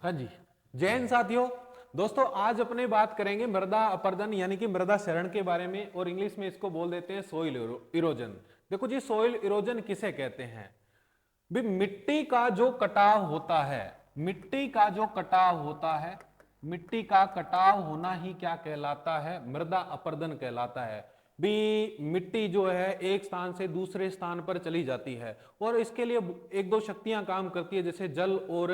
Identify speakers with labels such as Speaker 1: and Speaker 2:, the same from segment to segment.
Speaker 1: हाँ जी, जय हिंद साथियों। दोस्तों आज अपने बात करेंगे मृदा अपरदन यानी कि मृदा क्षरण के बारे में, और इंग्लिश में इसको बोल देते हैं सोइल इरोजन। देखो जी, सोइल इरोजन किसे कहते हैं? भी मिट्टी का जो कटाव होता है, मिट्टी का जो कटाव होता है, मिट्टी का कटाव होना ही क्या कहलाता है? मृदा अपरदन कहलाता है। भी मिट्टी जो है एक स्थान से दूसरे स्थान पर चली जाती है, और इसके लिए एक दो शक्तियां काम करती है, जैसे जल और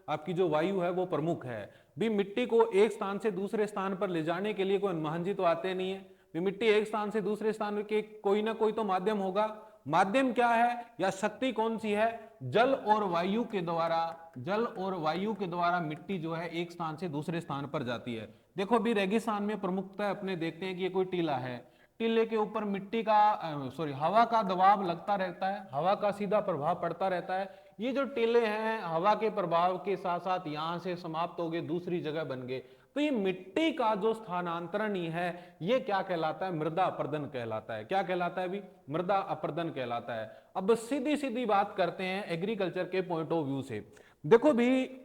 Speaker 1: आपकी जो वायु है वो प्रमुख है। भी मिट्टी को एक स्थान से दूसरे स्थान पर ले जाने के लिए कोई महांजी तो आते नहीं है। भी मिट्टी एक स्थान से दूसरे स्थान के कोई ना कोई तो माध्यम होगा। माध्यम क्या है या शक्ति कौन सी है? जल और वायु के द्वारा, जल और वायु के द्वारा मिट्टी जो है एक स्थान से दूसरे स्थान पर जाती है। देखो भी रेगिस्तान में प्रमुखता अपने देखते हैं कि ये कोई टीला है, टीले के ऊपर मिट्टी का हवा का दबाव लगता रहता है, हवा का सीधा प्रभाव पड़ता रहता है। ये जो टीले हैं हवा के प्रभाव के साथ साथ यहां से समाप्त हो गए, दूसरी जगह बन गए। तो ये मिट्टी का जो स्थानांतरण ही है ये क्या कहलाता है? मृदा अपरदन कहलाता है। क्या कहलाता है भी? मृदा अपरदन कहलाता है। अब सीधी सीधी बात करते हैं एग्रीकल्चर के पॉइंट ऑफ व्यू से। देखो भी,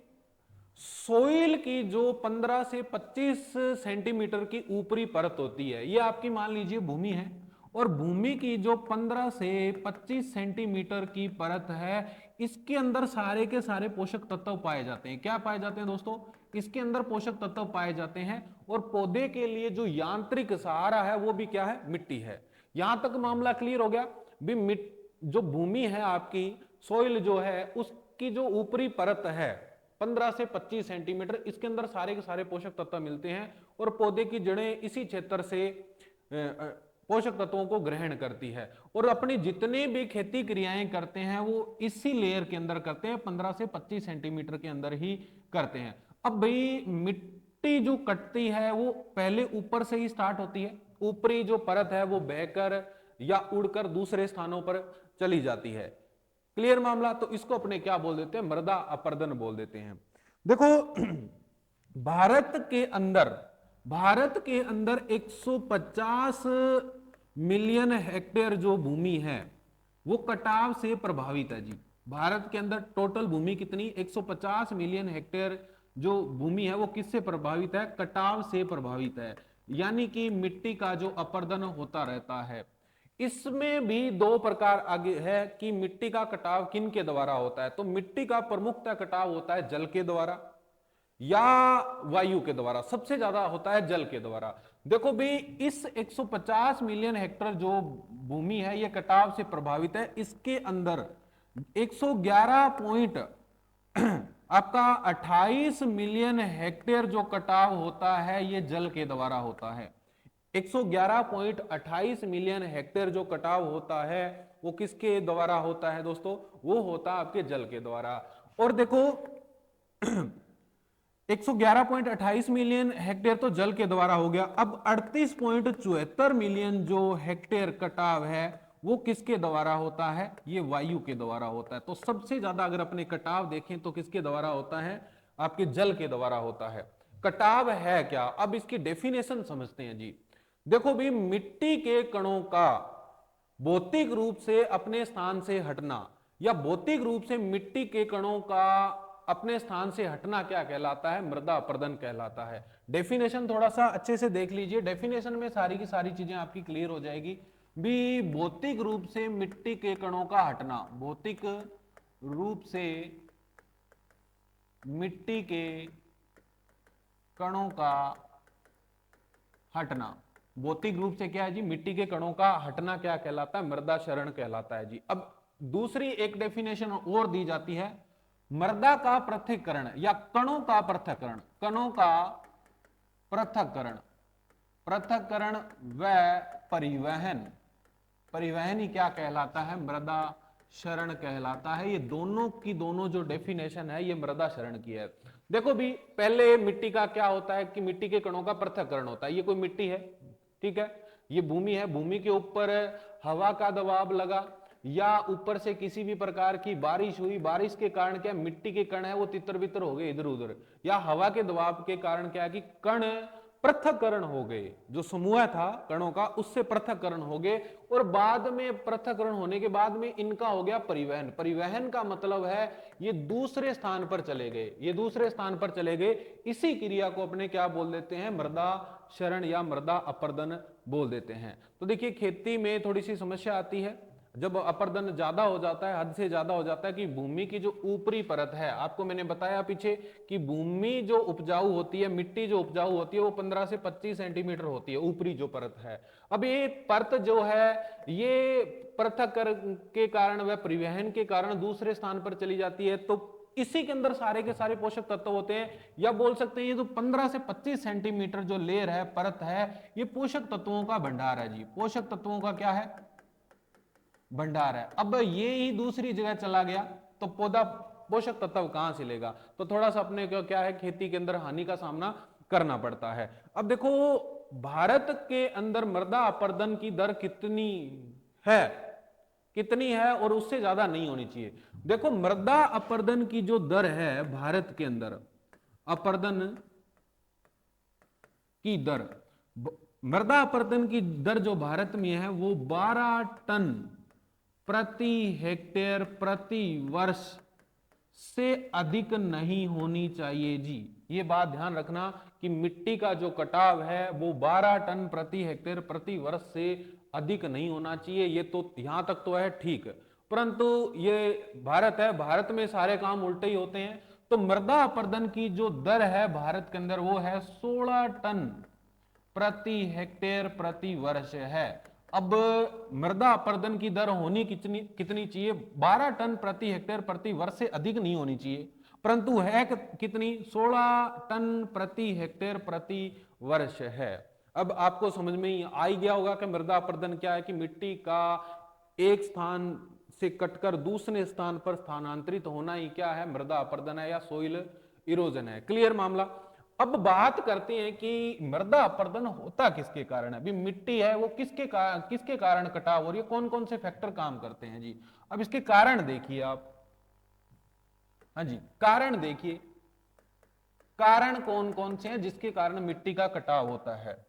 Speaker 1: सोइल की जो 15 से 25 सेंटीमीटर की ऊपरी परत होती है, ये आपकी मान लीजिए भूमि है, और भूमि की जो 15 से 25 सेंटीमीटर की परत है, इसके अंदर सारे के सारे पोषक तत्व पाए जाते हैं। क्या पाए जाते हैं दोस्तों? इसके अंदर पोषक तत्व पाए जाते हैं। और पौधे के लिए जो यांत्रिक सहारा है वो भी क्या है? मिट्टी है। यहां तक मामला क्लियर हो गया भी। जो भूमि है आपकी, सोइल जो है, उसकी जो ऊपरी परत है 15 से 25 सेंटीमीटर, इसके अंदर सारे के सारे पोषक तत्व मिलते हैं, और पौधे की जड़ें इसी क्षेत्र से पोषक तत्वों को ग्रहण करती है, और अपनी जितने भी खेती क्रियाएं करते हैं वो इसी लेयर के अंदर करते हैं, 15 से 25 सेंटीमीटर के अंदर ही करते हैं। अब भाई मिट्टी जो कटती है वो पहले ऊपर से ही स्टार्ट होती है, ऊपरी जो परत है वो बहकर या उड़कर दूसरे स्थानों पर चली जाती है। क्लियर मामला? तो इसको अपने क्या बोल देते हैं? मृदा अपरदन बोल देते हैं। देखो भारत के अंदर 150 मिलियन हेक्टेयर जो भूमि है वो कटाव से प्रभावित है जी। भारत के अंदर टोटल भूमि कितनी? 150 मिलियन हेक्टेयर जो भूमि है वो किससे प्रभावित है? कटाव से प्रभावित है। यानी कि मिट्टी का जो अपरदन होता रहता है। इसमें भी दो प्रकार आगे है कि मिट्टी का कटाव किन के द्वारा होता है। तो मिट्टी का प्रमुखतः कटाव होता है जल के द्वारा या वायु के द्वारा। सबसे ज्यादा होता है जल के द्वारा। देखो भी, इस 150 मिलियन हेक्टेयर जो भूमि है ये कटाव से प्रभावित है। इसके अंदर 111 पॉइंट आपका 28 मिलियन हेक्टेयर जो कटाव होता है ये जल के द्वारा होता है। 111.28 मिलियन हेक्टेयर जो कटाव होता है वो किसके द्वारा होता है दोस्तों? वो होता है आपके जल के द्वारा। और देखो 111.28 मिलियन हेक्टेयर तो जल के द्वारा हो गया। अब 38.74 मिलियन जो हेक्टेयर कटाव है वो किसके द्वारा होता है? ये वायु के द्वारा होता है। तो सबसे ज्यादा अगर अपने कटाव देखें तो किसके द्वारा होता है? आपके जल के द्वारा होता है। कटाव है क्या? अब इसकी डेफिनेशन समझते हैं जी। देखो भी, मिट्टी के कणों का भौतिक रूप से अपने स्थान से हटना या भौतिक रूप से मिट्टी के कणों का अपने स्थान से हटना क्या कहलाता है? मृदा अपरदन कहलाता है। डेफिनेशन थोड़ा सा अच्छे से देख लीजिए, डेफिनेशन में सारी की सारी चीजें आपकी क्लियर हो जाएगी। भी भौतिक रूप से मिट्टी के कणों का हटना, भौतिक रूप से मिट्टी के कणों का हटना, भौतिक रूप से क्या है जी? मिट्टी के कणों का हटना क्या कहलाता है? मृदा क्षरण कहलाता है जी। अब दूसरी एक डेफिनेशन और दी जाती है, मृदा का पृथक्करण या कणों का पृथक्करण। कणों का पृथक्करण, पृथक्करण व परिवहन, परिवहन ही क्या कहलाता है? मृदा क्षरण कहलाता है। ये दोनों की दोनों जो डेफिनेशन है ये मृदा क्षरण की है। देखो भी, पहले मिट्टी का क्या होता है कि मिट्टी के कणों का पृथक्करण होता है। ये कोई मिट्टी है, ठीक है, ये भूमि है, भूमि के ऊपर हवा का दबाव लगा या ऊपर से किसी भी प्रकार की बारिश हुई, बारिश के कारण क्या मिट्टी के कण है वो तितर बितर हो गए इधर उधर, या हवा के दबाव के कारण क्या है कि कण पृथक्करण हो गए, जो समूह था कणों का उससे पृथक्करण हो गए, और बाद में पृथक्करण होने के बाद में इनका हो गया परिवहन। परिवहन का मतलब है ये दूसरे स्थान पर चले गए, ये दूसरे स्थान पर चले गए। इसी क्रिया को अपने क्या बोल देते हैं, मृदा क्षरण या मृदा अपरदन बोल देते हैं। तो देखिए खेती में थोड़ी सी समस्या आती है जब अपरदन ज्यादा हो जाता है, हद से ज्यादा हो जाता है, कि भूमि की जो ऊपरी परत है, आपको मैंने बताया पीछे कि भूमि जो उपजाऊ होती है, मिट्टी जो उपजाऊ होती है वो 15 से 25 सेंटीमीटर होती है, ऊपरी जो परत है। अब ये परत जो है ये पृथक्करण के कारण व परिवहन के कारण दूसरे स्थान पर चली जाती है, तो इसी के अंदर सारे के सारे पोषक तत्व होते हैं, या बोल सकते हैं ये जो 15 से 25 सेंटीमीटर जो लेयर है, परत है, ये पोषक तत्वों का भंडार है जी। पोषक तत्वों का क्या है, भंडार है। अब ये ही दूसरी जगह चला गया तो पौधा पोषक तत्व कहां से लेगा, तो थोड़ा सा अपने को क्या है, खेती के अंदर हानि का सामना करना पड़ता है। अब देखो भारत के अंदर मृदा अपरदन की दर कितनी है और उससे ज्यादा नहीं होनी चाहिए। देखो मृदा अपरदन की जो दर है भारत के अंदर, अपरदन की दर, मृदा अपरदन की दर जो भारत में है वो 12 टन प्रति हेक्टेयर प्रति वर्ष से अधिक नहीं होनी चाहिए जी। ये बात ध्यान रखना कि मिट्टी का जो कटाव है वो 12 टन प्रति हेक्टेयर प्रति वर्ष से अधिक नहीं होना चाहिए। ये तो यहां तक तो है ठीक, परंतु ये भारत है, भारत में सारे काम उल्टे ही होते हैं। तो मृदा अपरदन की जो दर है भारत के अंदर वो है 16 टन प्रति हेक्टेयर प्रति वर्ष है। अब मृदा अपरदन की दर होनी कितनी चाहिए, 12 टन प्रति हेक्टेयर प्रति वर्ष से अधिक नहीं होनी चाहिए, परंतु है कितनी, 16 टन प्रति हेक्टेयर प्रति वर्ष है। अब आपको समझ में आ ही गया होगा कि मृदा अपरदन क्या है, कि मिट्टी का एक स्थान से कटकर दूसरे स्थान पर स्थानांतरित होना ही क्या है, मृदा अपरदन है या सोइल इरोजन है। क्लियर मामला। अब बात करते हैं कि मृदा अपरदन होता किसके कारण है। अभी मिट्टी है वो किसके कारण कटाव हो रही है, कौन कौन से फैक्टर काम करते हैं जी। अब इसके कारण देखिए आप, हाँ जी, कारण देखिए, कारण कौन कौन से हैं जिसके कारण मिट्टी का कटाव होता है।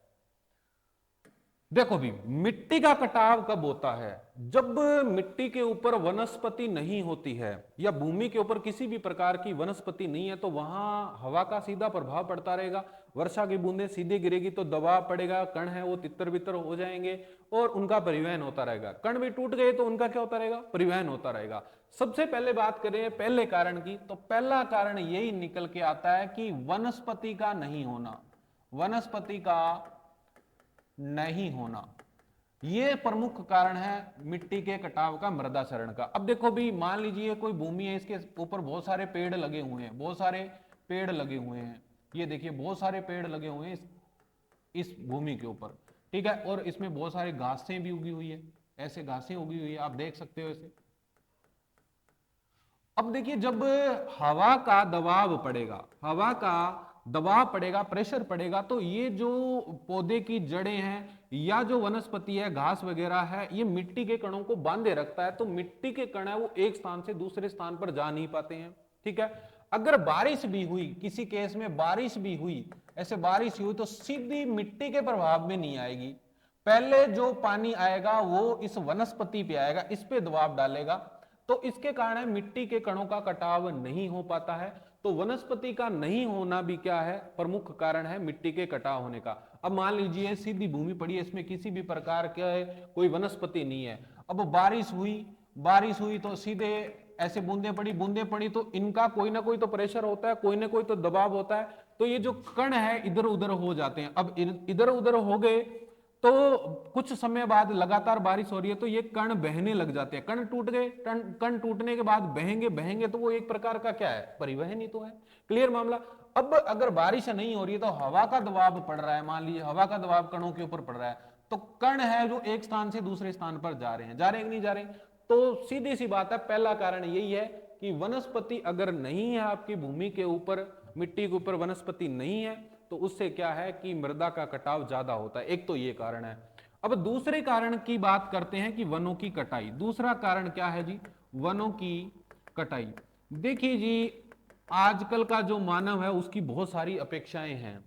Speaker 1: देखो भी, मिट्टी का कटाव कब होता है, जब मिट्टी के ऊपर वनस्पति नहीं होती है या भूमि के ऊपर किसी भी प्रकार की वनस्पति नहीं है, तो वहां हवा का सीधा प्रभाव पड़ता रहेगा, वर्षा की बूंदें सीधे गिरेगी तो दबाव पड़ेगा, कण है वो तितर बितर हो जाएंगे और उनका परिवहन होता रहेगा। कण भी टूट गए तो उनका क्या होता रहेगा, परिवहन होता रहेगा। सबसे पहले बात करें पहले कारण की, तो पहला कारण यही निकल के आता है कि वनस्पति का नहीं होना, वनस्पति का नहीं होना, यह प्रमुख कारण है मिट्टी के कटाव का, मृदा क्षरण का। अब देखो भी, मान लीजिए कोई भूमि है, इसके ऊपर बहुत सारे पेड़ लगे हुए हैं, बहुत सारे पेड़ लगे हुए हैं, ये देखिए बहुत सारे पेड़ लगे हुए हैं इस भूमि के ऊपर, ठीक है, और इसमें बहुत सारे घासें भी उगी हुई है, ऐसे घासें उगी हुई है, आप देख सकते हो ऐसे। अब देखिए जब हवा का दबाव पड़ेगा, हवा का दबाव पड़ेगा, प्रेशर पड़ेगा, तो ये जो पौधे की जड़ें हैं या जो वनस्पति है, घास वगैरह है, ये मिट्टी के कणों को बांधे रखता है, तो मिट्टी के कण है वो एक स्थान से दूसरे स्थान पर जा नहीं पाते हैं, ठीक है। अगर बारिश भी हुई, किसी केस में बारिश भी हुई, ऐसे बारिश हुई तो सीधी मिट्टी के प्रभाव में नहीं आएगी, पहले जो पानी आएगा वो इस वनस्पति पे आएगा, इस पे दबाव डालेगा, तो इसके कारण मिट्टी के कणों का कटाव नहीं हो पाता है। तो वनस्पति का नहीं होना भी क्या है, प्रमुख कारण है मिट्टी के कटाव होने का। अब मान लीजिए सीधी भूमि पड़ी है, इसमें किसी भी प्रकार के कोई वनस्पति नहीं है, अब बारिश हुई तो सीधे ऐसे बूंदे पड़ी तो इनका कोई ना कोई तो प्रेशर होता है, कोई ना कोई तो दबाव होता है, तो ये जो कण है इधर उधर हो जाते हैं। अब इधर उधर हो गए तो कुछ समय बाद लगातार बारिश हो रही है तो ये कण बहने लग जाते हैं, कण टूट गए, कण टूटने के बाद बहेंगे तो वो एक प्रकार का क्या है, परिवहन ही तो है। क्लियर मामला। अब अगर बारिश नहीं हो रही है तो हवा का दबाव पड़ रहा है, मान लीजिए हवा का दबाव कणों के ऊपर पड़ रहा है, तो कण है जो एक स्थान से दूसरे स्थान पर जा रहे हैं कि नहीं जा रहे, तो सीधी सी बात है, पहला कारण यही है कि वनस्पति अगर नहीं है आपकी भूमि के ऊपर, मिट्टी के ऊपर वनस्पति नहीं है, तो उससे क्या है कि मृदा का कटाव ज्यादा होता है। एक तो ये कारण है। अब दूसरे कारण की बात करते हैं कि वनों की कटाई। दूसरा कारण क्या है जी, वनों की कटाई। देखिए जी, आजकल का जो मानव है उसकी बहुत सारी अपेक्षाएं हैं,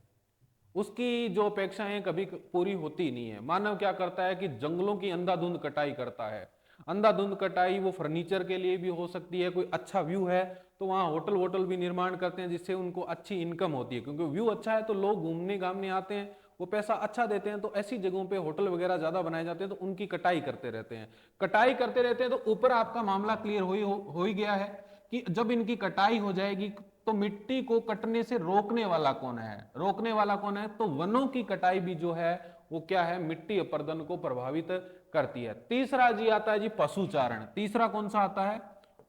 Speaker 1: उसकी जो अपेक्षाएं कभी पूरी होती नहीं है। मानव क्या करता है कि जंगलों की अंधाधुंध कटाई करता है। अंधाधुंध कटाई वो फर्नीचर के लिए भी हो सकती है, कोई अच्छा व्यू है तो वहाँ होटल वोटल भी निर्माण करते हैं जिससे उनको अच्छी इनकम होती है, क्योंकि व्यू अच्छा है तो लोग घूमने घामने आते हैं, वो पैसा अच्छा देते हैं, तो ऐसी जगहों पे होटल वगैरह ज्यादा बनाए जाते हैं, तो उनकी कटाई करते रहते हैं। कटाई करते रहते हैं तो ऊपर आपका मामला क्लियर हो ही गया है कि जब इनकी कटाई हो जाएगी तो मिट्टी को कटने से रोकने वाला कौन है? रोकने वाला कौन है? तो वनों की कटाई भी जो है वो क्या है, मिट्टी अपरदन को प्रभावित करती है। तीसरा जी आता है जी पशुचारण। तीसरा कौन सा आता है?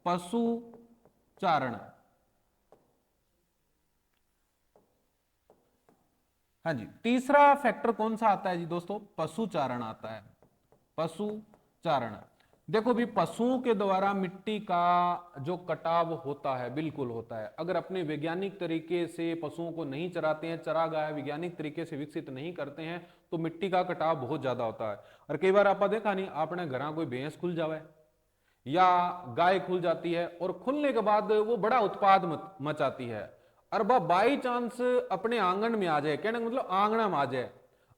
Speaker 1: पशुचारण। हाँ जी, तीसरा फैक्टर कौन सा आता है जी दोस्तों? पशुचारण आता है। पशुचारण। देखो भी पशुओं के द्वारा मिट्टी का जो कटाव होता है, बिल्कुल होता है। अगर अपने वैज्ञानिक तरीके से पशुओं को नहीं चराते हैं, चरागाह वैज्ञानिक तरीके से विकसित नहीं करते हैं, तो मिट्टी का कटाव बहुत ज्यादा होता है। और कई बार आपने देखा नहीं, आपने घर कोई भैंस खुल जावे या गाय खुल जाती है और खुलने के बाद वो बड़ा उत्पाद मचाती है, और वह बाई चांस अपने आंगन में आ जाए, कहने का मतलब आंगना में आ जाए,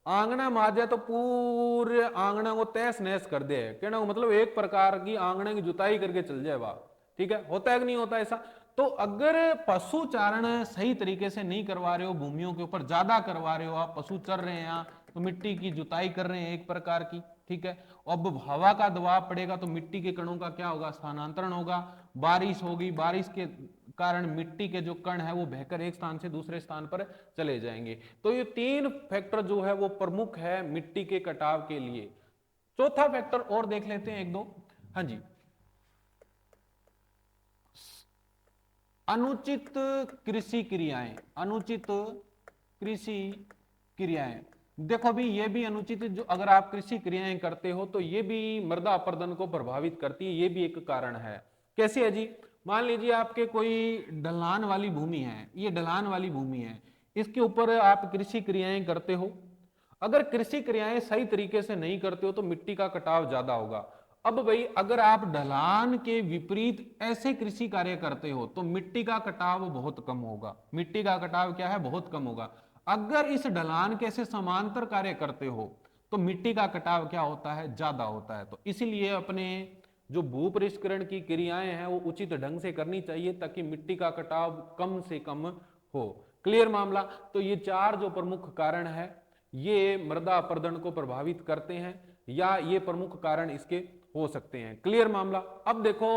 Speaker 1: आंगना में आ जाए तो पूरे आंगना को तहस नहस कर दे, कहने का मतलब एक प्रकार की आंगने की जुताई करके चल जाए वह। ठीक है, होता है कि नहीं होता ऐसा? तो अगर पशु चारण सही तरीके से नहीं करवा रहे हो, भूमियों के ऊपर ज्यादा करवा रहे हो, आप पशु चर रहे हैं तो मिट्टी की जुताई कर रहे हैं एक प्रकार की। ठीक है, अब हवा का दबाव पड़ेगा तो मिट्टी के कणों का क्या होगा? स्थानांतरण होगा। बारिश होगी, बारिश के कारण मिट्टी के जो कण है वो बहकर एक स्थान से दूसरे स्थान पर चले जाएंगे। तो ये तीन फैक्टर जो है वो प्रमुख है मिट्टी के कटाव के लिए। चौथा फैक्टर और देख लेते हैं एक दो। हाँ जी, अनुचित कृषि क्रियाएं। अनुचित कृषि क्रियाएं, देखो भी ये भी अनुचित, जो अगर आप कृषि क्रियाएं करते हो तो ये भी मृदा अपरदन को प्रभावित करती है, ये भी एक कारण है। कैसे है जी? मान लीजिए आपके कोई ढलान वाली भूमि है, ये ढलान वाली भूमि है, इसके ऊपर आप कृषि क्रियाएं करते हो। अगर कृषि क्रियाएं सही तरीके से नहीं करते हो तो मिट्टी का कटाव ज्यादा होगा। अब भाई अगर आप ढलान के विपरीत ऐसे कृषि कार्य करते हो तो मिट्टी का कटाव बहुत कम होगा। मिट्टी का कटाव क्या है? बहुत कम होगा। अगर इस ढलान के ऐसे समांतर कार्य करते हो तो मिट्टी का कटाव क्या होता है? ज्यादा होता है। तो इसीलिए अपने जो भू परिष्करण की क्रियाएं हैं वो उचित ढंग से करनी चाहिए ताकि मिट्टी का कटाव कम से कम हो। क्लियर मामला? तो ये चार जो प्रमुख कारण है ये मृदा अपरदन को प्रभावित करते हैं, या ये प्रमुख कारण इसके हो सकते हैं। क्लियर मामला? अब देखो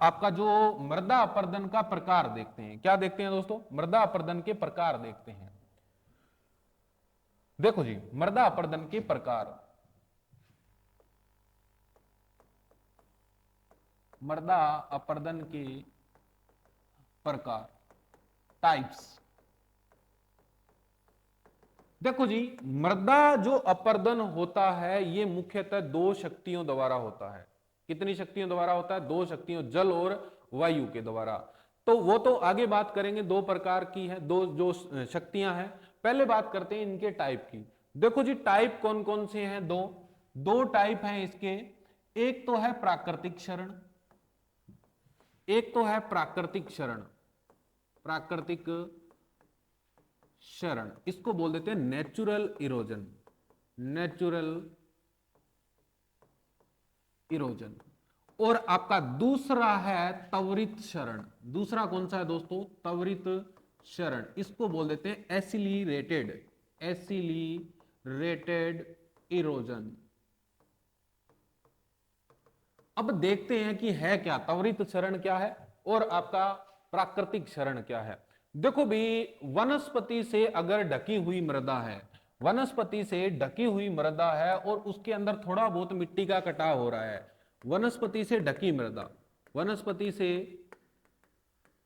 Speaker 1: आपका जो मृदा अपरदन का प्रकार देखते हैं। क्या देखते हैं दोस्तों? मृदा अपरदन के प्रकार देखते हैं। देखो जी, मृदा अपरदन के प्रकार। मृदा अपरदन के प्रकार, टाइप्स। देखो जी, मृदा जो अपरदन होता है ये मुख्यतः दो शक्तियों द्वारा होता है। कितनी शक्तियों द्वारा होता है? दो शक्तियों, जल और वायु के द्वारा। तो वो तो आगे बात करेंगे, दो प्रकार की है, दो जो शक्तियां हैं। पहले बात करते हैं इनके टाइप की। देखो जी, टाइप कौन कौन से हैं? दो टाइप हैं इसके। एक तो है प्राकृतिक क्षरण, एक तो है प्राकृतिक क्षरण। प्राकृतिक क्षरण, इसको बोल देते हैं नेचुरल इरोजन। Natural erosion. और आपका दूसरा है त्वरित क्षरण। दूसरा कौन सा है दोस्तों? त्वरित क्षरण। इसको बोल देते हैं एसिलिरेटेड, एसिलिरेटेड इरोजन। अब देखते हैं कि है क्या त्वरित क्षरण क्या है और आपका प्राकृतिक क्षरण क्या है। देखो भी, वनस्पति से अगर ढकी हुई मृदा है, वनस्पति से ढकी हुई मृदा है और उसके अंदर थोड़ा बहुत मिट्टी का कटाव हो रहा है, वनस्पति से ढकी मृदा, वनस्पति से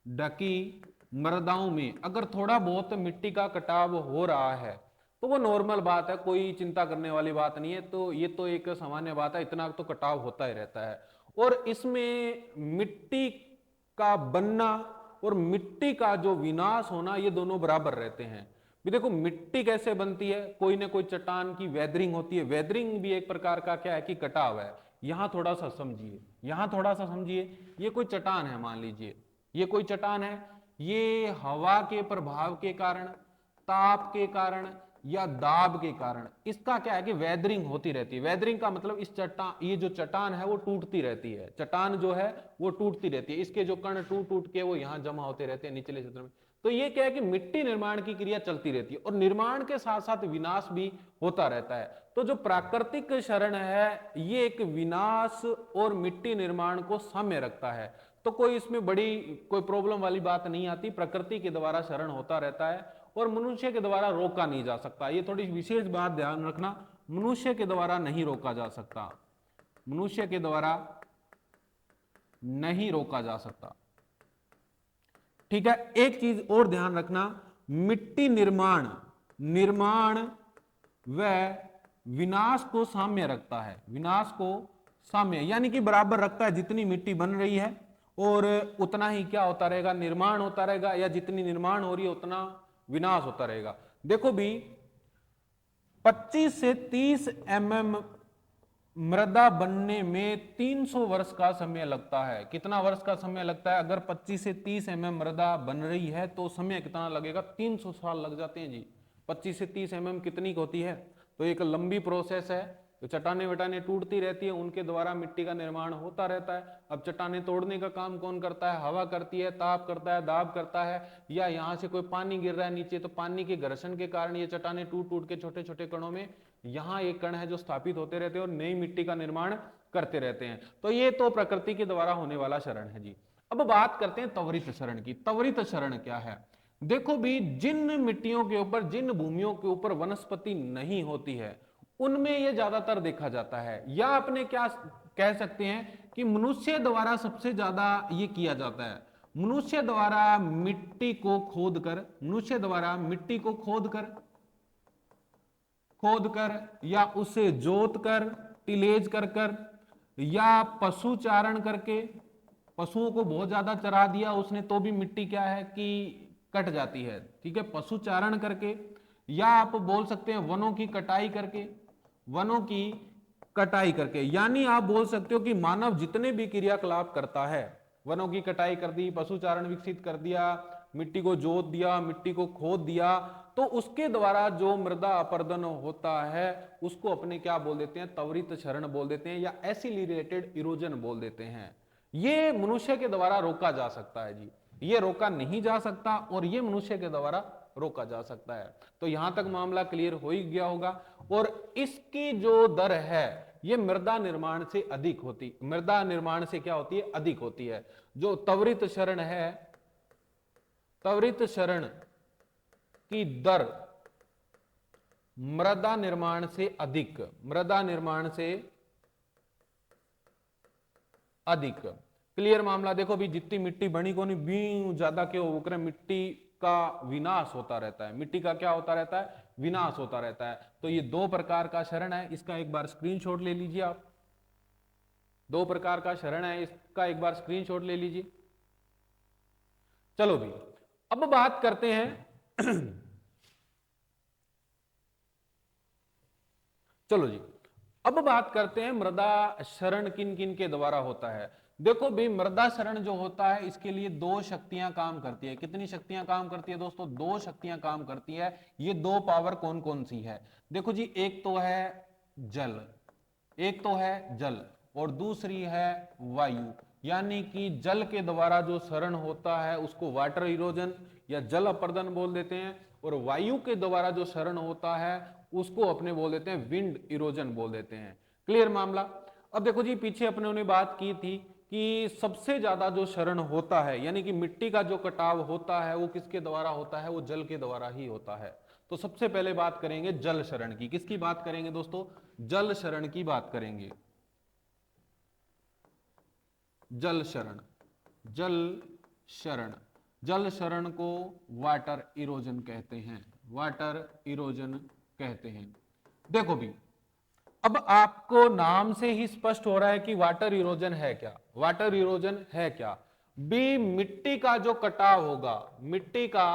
Speaker 1: ढकी मृदाओं में अगर थोड़ा बहुत मिट्टी का कटाव हो रहा है तो वो नॉर्मल बात है, कोई चिंता करने वाली बात नहीं है। तो ये तो एक सामान्य बात है, इतना तो कटाव होता ही रहता है। और इसमें मिट्टी का बनना और मिट्टी का जो विनाश होना ये दोनों बराबर रहते हैं। भी देखो मिट्टी कैसे बनती है, कोई ना कोई चट्टान की वेदरिंग होती है। वेदरिंग भी एक प्रकार का क्या है कि कटाव है। यहां थोड़ा सा समझिए, यहां थोड़ा सा समझिए। ये कोई चट्टान है, मान लीजिए ये कोई चट्टान है, ये हवा के प्रभाव के कारण ताप के कारण या दाब के कारण इसका क्या है कि वेदरिंग होती रहती है। वेदरिंग का मतलब इस चट्टान, ये जो चट्टान है वो टूटती रहती है, चट्टान जो है वो टूटती रहती है, इसके जो कण टूट टूट के वो यहां जमा होते रहते हैं निचले क्षेत्र में। तो ये क्या है कि मिट्टी निर्माण की क्रिया चलती रहती है और निर्माण के साथ साथ विनाश भी होता रहता है। तो जो प्राकृतिक क्षरण है ये एक विनाश और मिट्टी निर्माण को साम्य रखता है। तो कोई इसमें बड़ी कोई प्रॉब्लम वाली बात नहीं आती, प्रकृति के द्वारा क्षरण होता रहता है और मनुष्य के द्वारा रोका नहीं जा सकता। ये थोड़ी विशेष बात ध्यान रखना, मनुष्य के द्वारा नहीं रोका जा सकता, मनुष्य के द्वारा नहीं रोका जा सकता। ठीक है, एक चीज और ध्यान रखना, मिट्टी निर्माण व विनाश को साम्य रखता है, विनाश को साम्य यानी कि बराबर रखता है। जितनी मिट्टी बन रही है और उतना ही क्या होता रहेगा, निर्माण होता रहेगा, या जितनी निर्माण हो रही है उतना विनाश होता रहेगा। देखो भी 25 से 30 mm मृदा बनने में 300 वर्ष का समय लगता है। कितना वर्ष का समय लगता है? अगर 25 से 30 mm मृदा बन रही है तो समय कितना लगेगा? 300 साल लग जाते हैं जी। 25 से 30 mm कितनी होती है? तो एक लंबी प्रोसेस है। तो चट्टाने वटाने टूटती रहती है, उनके द्वारा मिट्टी का निर्माण होता रहता है। अब चट्टाने तोड़ने का काम कौन करता है? हवा करती है, ताप करता है, दाब करता है, या यहाँ से कोई पानी गिर रहा है नीचे तो पानी के घर्षण के कारण ये चट्टाने टूट टूट के छोटे छोटे कणों में यहाँ एक कण है जो स्थापित होते रहते हैं और नई मिट्टी का निर्माण करते रहते हैं। तो ये तो प्रकृति के द्वारा होने वाला क्षरण है जी। अब बात करते हैं त्वरित क्षरण की। त्वरित क्षरण क्या है? देखो भी, जिन मिट्टियों के ऊपर, जिन भूमियों के ऊपर वनस्पति नहीं होती है उनमें यह ज्यादातर देखा जाता है, या अपने क्या कह सकते हैं कि मनुष्य द्वारा सबसे ज्यादा ये किया जाता है। मनुष्य द्वारा मिट्टी को खोदकर, मनुष्य द्वारा मिट्टी को खोदकर या उसे जोत कर, टिलेज कर या पशु चारण करके, पशुओं को बहुत ज्यादा चरा दिया उसने तो भी मिट्टी क्या है कि कट जाती है। ठीक है, पशु चारण करके, या आप बोल सकते हैं वनों की कटाई करके, वनों की कटाई करके। यानी आप बोल सकते हो कि मानव जितने भी क्रियाकलाप करता है, वनों की कटाई कर दी, पशु चारण विकसित कर दिया, मिट्टी को जोत दिया, मिट्टी को खोद दिया, तो उसके द्वारा जो मृदा अपरदन होता है उसको अपने क्या बोल देते हैं? त्वरित क्षरण बोल देते हैं, या एसिलरेटेड इरोजन बोल देते हैं। ये मनुष्य के द्वारा रोका जा सकता है जी, ये रोका नहीं जा सकता और ये मनुष्य के द्वारा रोका जा सकता है। तो यहां तक मामला क्लियर हो ही गया होगा। और इसकी जो दर है ये मृदा निर्माण से अधिक होती, मृदा निर्माण से क्या होती है? अधिक होती है। जो त्वरित क्षरण है, त्वरित क्षरण की दर मृदा निर्माण से अधिक, मृदा निर्माण से अधिक। क्लियर मामला? देखो भी, जितनी मिट्टी बनी को नहीं बी ज्यादा क्यों वो मिट्टी का विनाश होता रहता है, मिट्टी का क्या होता रहता है? विनाश होता रहता है। तो ये दो प्रकार का क्षरण है, इसका एक बार स्क्रीनशॉट ले लीजिए आप। दो प्रकार का क्षरण है, इसका एक बार स्क्रीनशॉट ले लीजिए। चलो भी, अब बात करते हैं चलो जी, अब बात करते हैं मृदा क्षरण किन किन के द्वारा होता है। देखो भी, मृदा क्षरण जो होता है इसके लिए दो शक्तियां काम करती है। कितनी शक्तियां काम करती है दोस्तों? दो शक्तियां काम करती है। ये दो पावर कौन कौन सी है? देखो जी, एक तो है जल, एक तो है जल और दूसरी है वायु। यानी कि जल के द्वारा जो क्षरण होता है उसको वाटर इरोजन या जल अपरदन बोल देते हैं, और वायु के द्वारा जो क्षरण होता है उसको अपने बोल देते हैं विंड इरोजन बोल देते हैं। क्लियर मामला? अब देखो जी, पीछे अपने ने बात की थी कि सबसे ज्यादा जो क्षरण होता है यानी कि मिट्टी का जो कटाव होता है वो किसके द्वारा होता है? वो जल के द्वारा ही होता है। तो सबसे पहले बात करेंगे जल क्षरण की। किसकी बात करेंगे दोस्तों? जल क्षरण की बात करेंगे। जल क्षरण, जल क्षरण, जल क्षरण को वाटर इरोजन कहते हैं, वाटर इरोजन कहते हैं। देखो भी, अब आपको नाम से ही स्पष्ट हो रहा है कि वाटर इरोजन है क्या। वाटर इरोजन है क्या? बी, मिट्टी का जो कटाव होगा, मिट्टी का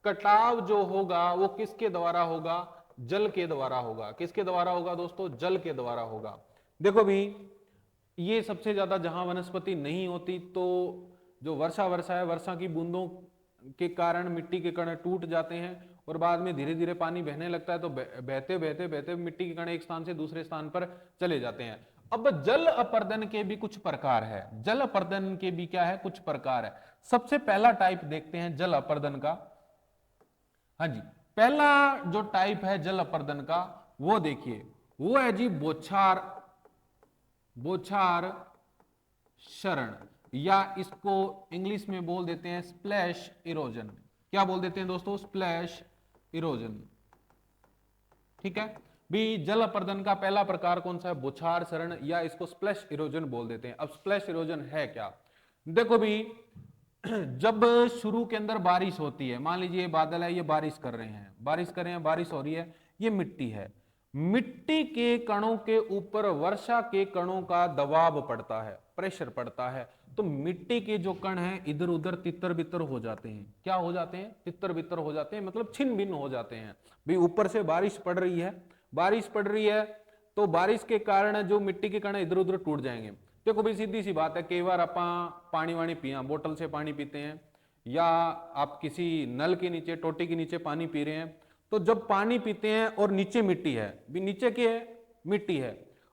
Speaker 1: कटाव जो होगा वो किसके द्वारा होगा? जल के द्वारा होगा। किसके द्वारा होगा दोस्तों? जल के द्वारा होगा। देखो भी, ये सबसे ज्यादा जहां वनस्पति नहीं होती तो जो वर्षा है, वर्षा की बूंदों के कारण मिट्टी के कण टूट जाते हैं और बाद में धीरे धीरे पानी बहने लगता है, तो बहते बहते बहते मिट्टी के कण एक स्थान से दूसरे स्थान पर चले जाते हैं। अब जल अपर्दन के भी कुछ प्रकार है, जल अपर्दन के भी क्या है, कुछ प्रकार है। सबसे पहला टाइप देखते हैं जल अपर्दन का। हाँ जी, पहला जो टाइप है जल अपर्दन का वो देखिए, वो है जी बोछार, बोछार शरण, या इसको इंग्लिश में बोल देते हैं स्प्लैश इरोजन। क्या बोल देते हैं दोस्तों? Splash erosion. ठीक है भी, जल अपर्दन का पहला प्रकार कौन सा है? बोछार शरण, या इसको स्प्लैश इरोजन बोल देते हैं। अब स्प्लैश इरोजन है क्या? देखो भी, जब शुरू के अंदर बारिश होती है, मान लीजिए बादल है, ये बारिश कर रहे हैं, बारिश कर रहे हैं, बारिश हो रही है, ये मिट्टी है, मिट्टी के कणों के ऊपर वर्षा के कणों का दबाव पड़ता है, प्रेशर पड़ता है, तो मिट्टी के जो कण हैं इधर उधर तितर बितर हो जाते हैं। क्या हो जाते हैं? तितर बितर हो जाते हैं, मतलब छिन्न भिन्न हो जाते हैं। भाई ऊपर से बारिश पड़ रही है, बारिश पड़ रही है, तो बारिश के कारण जो मिट्टी के कण इधर उधर टूट जाएंगे। देखो भाई सीधी सी बात है, कई बार आप पानी वानी पिया, बोतल से पानी पीते हैं, या आप किसी नल के नीचे, टोटी के नीचे पानी पी रहे हैं, तो जब पानी पीते हैं और नीचे मिट्टी है, भी नीचे क्या है? मिट्टी है।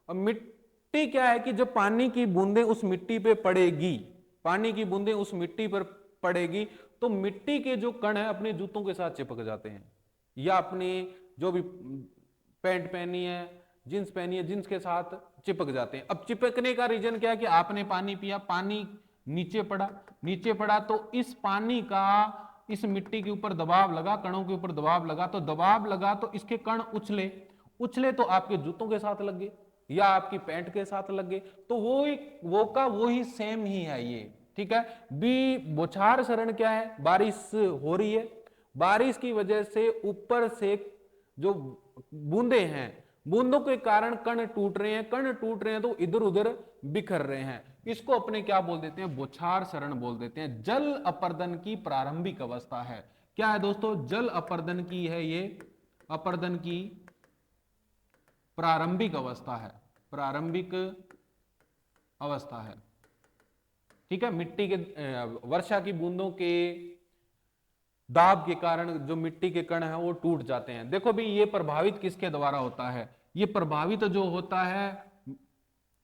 Speaker 1: और मिट्टी क्या है कि जब पानी की बूंदें उस मिट्टी पे पड़ेगी, पानी की बूंदें उस मिट्टी पर पड़ेगी, तो मिट्टी के जो कण है अपने जूतों के साथ चिपक जाते हैं, या अपनी जो भी पैंट पहनी है, जींस पहनी है, जींस के साथ चिपक जाते हैं। अब चिपकने का रीजन क्या है कि आपने पानी पिया, पानी नीचे पड़ा, नीचे पड़ा, तो इस पानी का इस मिट्टी के ऊपर दबाव लगा, कणों के ऊपर दबाव लगा, तो दबाव लगा तो इसके कण उछले, उछले तो आपके जूतों के साथ लग गए या आपकी पैंट के साथ लग गए, तो वो ही सेम ही है ये। ठीक है बी, बोछार शरण क्या है? बारिश हो रही है, बारिश की वजह से ऊपर से जो बूंदे हैं, बूंदों के कारण कण टूट रहे हैं, कण टूट रहे हैं तो इधर उधर बिखर रहे हैं, इसको अपने क्या बोल देते हैं? बोछार शरण बोल देते हैं। जल अपर्दन की प्रारंभिक अवस्था है। क्या है दोस्तों? जल अपर्दन की है ये, अपर्दन की प्रारंभिक अवस्था है, प्रारंभिक अवस्था है। ठीक है, मिट्टी के वर्षा की बूंदों के दाब के कारण जो मिट्टी के कण हैं वो टूट जाते हैं। देखो भी, ये प्रभावित किसके द्वारा होता है? ये प्रभावित जो होता है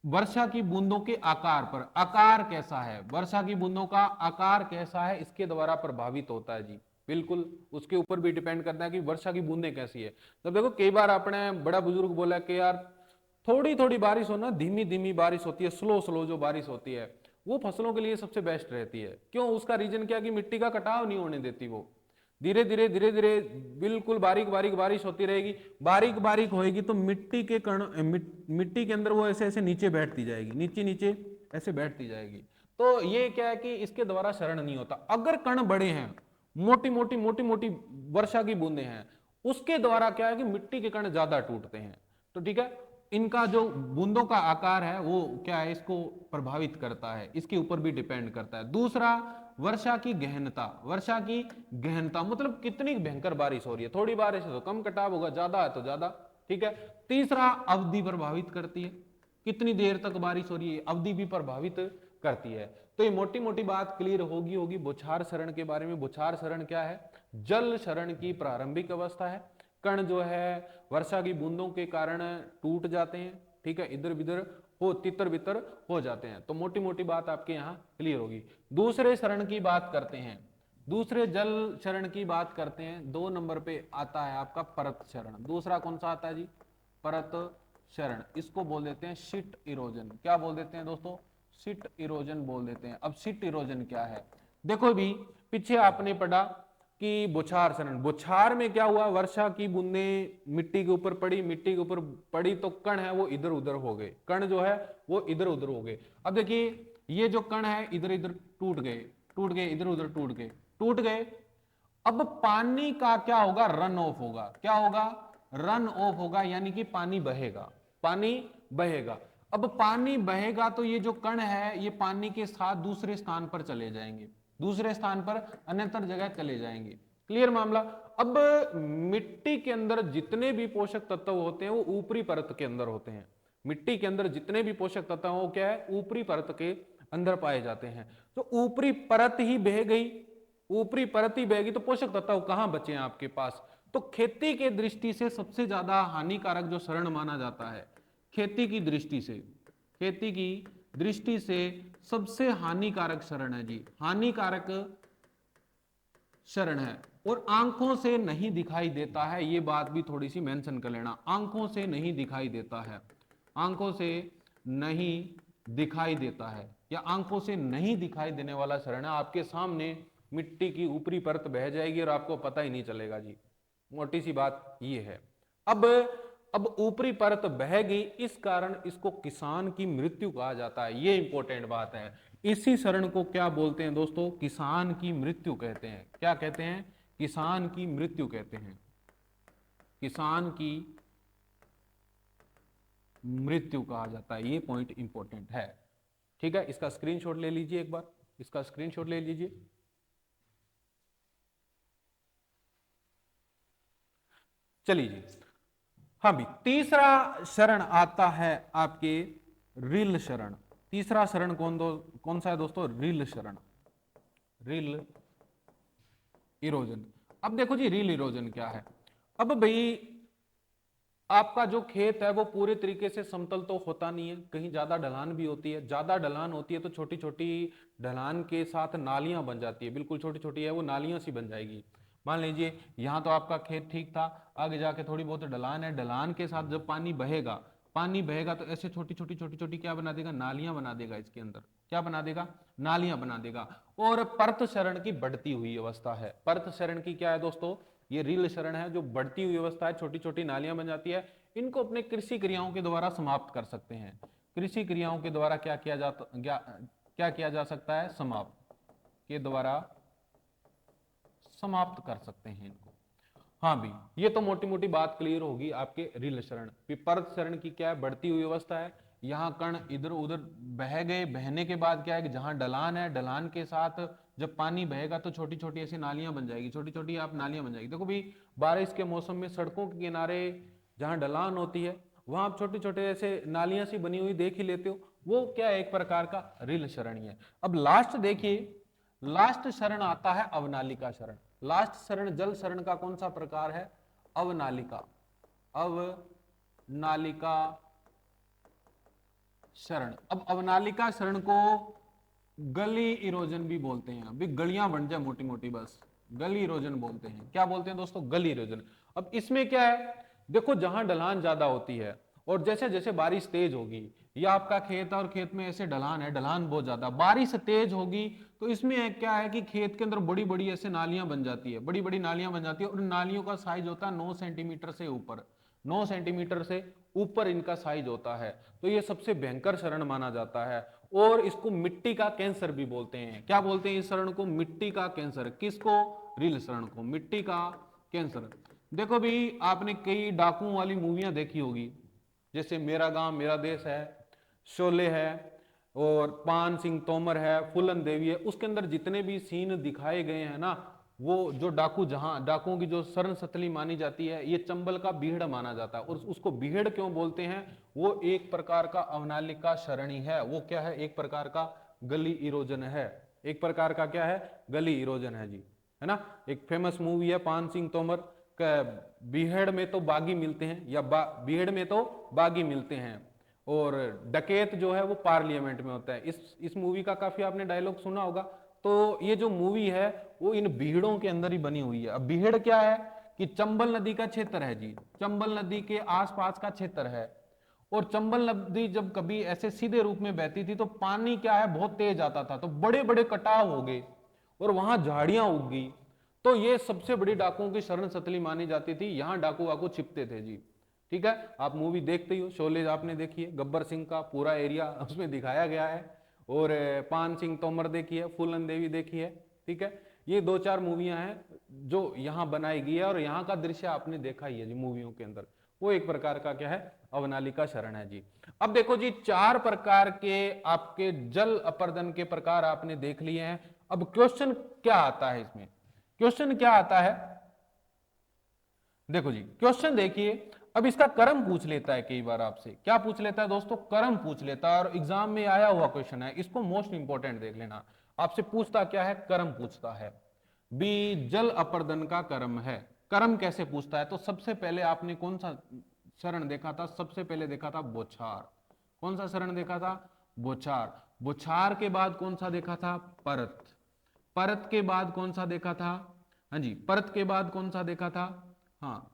Speaker 1: वर्षा की बूंदों के आकार पर। आकार कैसा है? वर्षा की बूंदों का आकार कैसा है, इसके द्वारा प्रभावित होता है जी। बिल्कुल उसके ऊपर भी डिपेंड करता है कि वर्षा की बूंदें कैसी है। तो देखो कई बार आपने बड़ा बुजुर्ग बोला कि यार थोड़ी थोड़ी बारिश हो ना, धीमी धीमी बारिश होती है, स्लो स्लो जो बारिश होती है, वो फसलों के लिए सबसे बेस्ट रहती है। क्यों? उसका रीजन क्या कि मिट्टी का कटाव नहीं होने देती, वो धीरे धीरे धीरे धीरे बिल्कुल बारीक बारीक बारिश होती रहेगी, बारीक बारीक होएगी, तो मिट्टी के कण मिट्टी के अंदर वो ऐसे ऐसे नीचे बैठती जाएगी, नीचे नीचे ऐसे बैठती जाएगी। तो ये क्या है कि इसके द्वारा शरण नहीं होता। अगर कण बड़े हैं, मोटी मोटी मोटी मोटी वर्षा की बूंदें हैं, उसके द्वारा क्या है कि मिट्टी के कण ज्यादा टूटते हैं। तो ठीक है, इनका जो बूंदों का आकार है वो क्या है, इसको प्रभावित करता है, इसके ऊपर भी डिपेंड करता है। दूसरा, वर्षा की गहनता। वर्षा की गहनता मतलब कितनी भयंकर बारिश हो रही है, थोड़ी बारिश है तो कम कटाव होगा, ज्यादा है तो ज्यादा। ठीक है। तीसरा, अवधि प्रभावित करती है, कितनी देर तक बारिश हो रही है, अवधि भी प्रभावित करती है। तो ये मोटी मोटी बात क्लियर होगी बोछार शरण के बारे में। बोछार शरण क्या है? जल शरण की प्रारंभिक अवस्था है। कण जो है वर्षा की बूंदों के कारण टूट जाते हैं, ठीक है, इधर बिधर हो, तितर बितर हो जाते हैं। तो मोटी मोटी बात आपके यहाँ क्लियर होगी। दूसरे शरण की बात करते हैं, दूसरे जल शरण की बात करते हैं। 2 नंबर पे आता है आपका परत शरण। दूसरा कौन सा आता है जी? परत शरण। इसको बोल देते हैं शीट इरोजन। क्या बोल देते हैं दोस्तों? शीट इरोजन बोल देते हैं। अब शीट इरोजन क्या है? देखो भी, पीछे आपने पढ़ा कि बोछार शरण, बोछार में क्या हुआ, वर्षा की बूंदें मिट्टी के ऊपर पड़ी, मिट्टी के ऊपर पड़ी तो कण है वो इधर उधर हो गए, कण जो है वो इधर उधर हो गए। अब देखिए ये जो कण है इधर इधर टूट गए, टूट गए, इधर उधर टूट गए, टूट गए। अब पानी का क्या होगा? रन ऑफ होगा। क्या होगा? रन ऑफ होगा, यानी कि पानी बहेगा, पानी बहेगा। अब पानी बहेगा तो ये जो कण है ये पानी के साथ दूसरे स्थान पर चले जाएंगे, दूसरे स्थान पर अन्यतर जगह चले जाएंगे। क्लियर मामला? अब मिट्टी के अंदर जितने भी पोषक तत्व होते हैं वो ऊपरी परत के अंदर होते हैं। मिट्टी के अंदर जितने भी पोषक तत्व वो क्या है? ऊपरी परत के अंदर पाए जाते हैं। तो ऊपरी परत ही बह गई, ऊपरी परत ही बह गई तो पोषक तत्व कहां बचे हैं आपके पास? तो खेती के दृष्टि से सबसे ज्यादा हानिकारक जो शरण माना जाता है, खेती की दृष्टि से, खेती की दृष्टि से सबसे हानिकारक शरण है जी, हानिकारक शरण है। और आंखों से नहीं दिखाई देता है, ये बात भी थोड़ी सी मेंशन कर लेना, आंखों से नहीं दिखाई देता है, आंखों से नहीं दिखाई देता है, या आंखों से नहीं दिखाई देने वाला शरण है। आपके सामने मिट्टी की ऊपरी परत बह जाएगी और आपको पता ही नहीं चलेगा जी, मोटी सी बात ये है। अब ऊपरी परत बह गई, इस कारण इसको किसान की मृत्यु कहा जाता है, ये इंपॉर्टेंट बात है। इसी शरण को क्या बोलते हैं दोस्तों, किसान की मृत्यु कहते हैं। क्या कहते हैं, किसान की मृत्यु कहते हैं, किसान की मृत्यु कहा जाता है, ये पॉइंट इंपॉर्टेंट है। ठीक है, इसका स्क्रीनशॉट ले लीजिए, एक बार इसका स्क्रीनशॉट ले लीजिए। चलिए जी, हाँ भी तीसरा शरण आता है आपके रील शरण। तीसरा शरण कौन सा है दोस्तों, रील शरण, रील इरोजन। अब देखो जी, रील इरोजन क्या है। अब भाई आपका जो खेत है वो पूरे तरीके से समतल तो होता नहीं है, कहीं ज्यादा ढलान भी होती है, ज्यादा ढलान होती है तो छोटी छोटी ढलान के साथ नालियां बन जाती है, बिल्कुल छोटी छोटी है वो नालियां सी बन जाएगी। मान लीजिए यहाँ तो आपका खेत ठीक था, आगे जाके थोड़ी बहुत ढलान है, ढलान के साथ जब पानी बहेगा तो ऐसे छोटी छोटी छोटी छोटी क्या बना देगा, नालियां बना देगा, इसके अंदर क्या बना देगा, नालियां बना देगा। और परत शरण की बढ़ती हुई अवस्था है, परत शरण की क्या है दोस्तों, ये रील शरण है, जो बढ़ती हुई अवस्था है, छोटी छोटी नालियां बन जाती है। इनको अपने कृषि क्रियाओं के द्वारा समाप्त कर सकते हैं, कृषि क्रियाओं के द्वारा क्या किया जा सकता है, समाप्त के द्वारा समाप्त कर सकते हैं इनको। हाँ भी, ये तो मोटी मोटी बात क्लियर होगी आपके रील शरण। परत शरण की क्या है, बढ़ती हुई अवस्था है, यहाँ कण इधर उधर बह गए, बहने के बाद क्या है कि जहां ढलान है, ढलान के साथ जब पानी बहेगा तो छोटी छोटी ऐसी नालियां बन जाएगी, छोटी छोटी आप नालियां बन जाएगी। देखो भी बारिश के मौसम में सड़कों के किनारे जहां ढलान होती है वहां आप छोटे छोटे ऐसे नालियां सी बनी हुई देख ही लेते हो, वो क्या है, एक प्रकार का रील शरण ही है। अब लास्ट देखिए, लास्ट शरण आता है अवनालिका शरण। लास्ट शरण जल शरण का कौन सा प्रकार है, अवनालिका, अवनालिका शरण। अब अवनालिका शरण को गली इरोजन भी बोलते हैं, अभी गलियां बन जाए मोटी मोटी बस, गली इरोजन बोलते हैं। क्या बोलते हैं दोस्तों, गली इरोजन। अब इसमें क्या है, देखो जहां ढलान ज्यादा होती है और जैसे जैसे बारिश तेज होगी, या आपका खेत और खेत में ऐसे ढलान है, ढलान बहुत ज्यादा, बारिश तेज होगी तो इसमें क्या है कि खेत के अंदर बड़ी बड़ी ऐसे नालियां बन जाती है, बड़ी बड़ी नालियां बन जाती है, और नालियों का साइज होता है 9 सेंटीमीटर से ऊपर, 9 सेंटीमीटर से ऊपर इनका साइज होता है। तो ये सबसे भयंकर शरण माना जाता है, और इसको मिट्टी का कैंसर भी बोलते हैं। क्या बोलते हैं इस शरण को, मिट्टी का कैंसर। किसको, रील शरण को, मिट्टी का कैंसर। देखो भी आपने कई डाकुओं वाली मूवियां देखी होगी, जैसे मेरा गांव मेरा देश है, शोले है, और पान सिंह तोमर है, फूलन देवी है। उसके अंदर जितने भी सीन दिखाए गए हैं ना, वो जो डाकू, जहां डाकुओं की जो शरण सतली मानी जाती है, ये चंबल का बीहड़ माना जाता है। और उसको बीहड़ क्यों बोलते हैं, वो एक प्रकार का अवनालिका शरणी है। वो क्या है, एक प्रकार का गली इरोजन है, एक प्रकार का क्या है, गली इरोजन है जी, है ना। एक फेमस मूवी है पान सिंह तोमर, बीहड़ में तो बागी मिलते हैं, या बीहड़ में तो बागी मिलते हैं, और डकैत जो है वो पार्लियामेंट में होता है। इस मूवी का काफी आपने डायलॉग सुना होगा। तो ये जो मूवी है वो इन बीहड़ों के अंदर ही बनी हुई है। अब बीहड़ क्या है कि चंबल नदी का क्षेत्र है जी, चंबल नदी के आसपास का क्षेत्र है। और चंबल नदी जब कभी ऐसे सीधे रूप में बहती थी तो पानी क्या है, बहुत तेज आता था, तो बड़े बड़े कटाव हो गए और वहां झाड़ियां उग गई। तो ये सबसे बड़ी डाकुओं की शरण सतली मानी जाती थी, यहां डाकू वाकू छिपते थे जी। ठीक है, आप मूवी देखते ही हो, शोले आपने देखी है, गब्बर सिंह का पूरा एरिया उसमें दिखाया गया है, और पान सिंह तोमर देखी है, फूलन देवी देखी है। ठीक है, ये 2-4 मूवियां हैं जो यहाँ बनाई गई है, और यहाँ का दृश्य आपने देखा ही है जी मूवियों के अंदर। वो एक प्रकार का क्या है, अवनालिका शरण है जी। अब देखो जी, 4 प्रकार के आपके जल अपर्दन के प्रकार आपने देख लिए हैं। अब क्वेश्चन क्या आता है इसमें, क्वेश्चन क्या आता है, देखो जी क्वेश्चन देखिए। अब इसका क्रम पूछ लेता है कई बार आपसे, क्या पूछ लेता है दोस्तों, क्रम पूछ लेता है, और एग्जाम में आया हुआ क्वेश्चन है, इसको मोस्ट इंपोर्टेंट देख लेना। आपसे पूछता क्या है, क्रम पूछता है। बी जल अपर्दन का क्रम है, कर्म कैसे पूछता है, तो सबसे पहले आपने कौन सा शरण देखा था? सबसे पहले देखा था बौछार। कौन सा शरण देखा था? बौछार। बौछार के बाद कौन सा देखा था? परत। परत के बाद कौन सा देखा था? हाँ जी, परत के बाद कौन सा देखा था? हाँ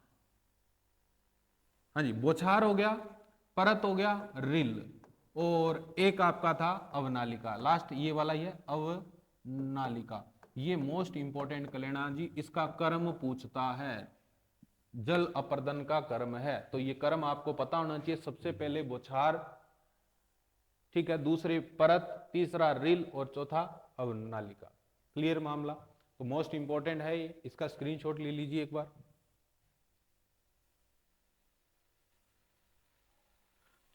Speaker 1: हाँ जी, बौछार हो गया, परत हो गया, रिल, और एक आपका था अवनालिका। लास्ट ये वाला ही है, अवनालिका। ये मोस्ट इंपॉर्टेंट कलेना जी, इसका कर्म पूछता है, जल अपर्दन का कर्म है, तो ये कर्म आपको पता होना चाहिए। सबसे पहले बौछार, ठीक है, दूसरी परत, तीसरा रिल, और चौथा अवनालिका। क्लियर मामला? तो मोस्ट इंपॉर्टेंट है ये, इसका स्क्रीनशॉट ले लीजिए एक बार।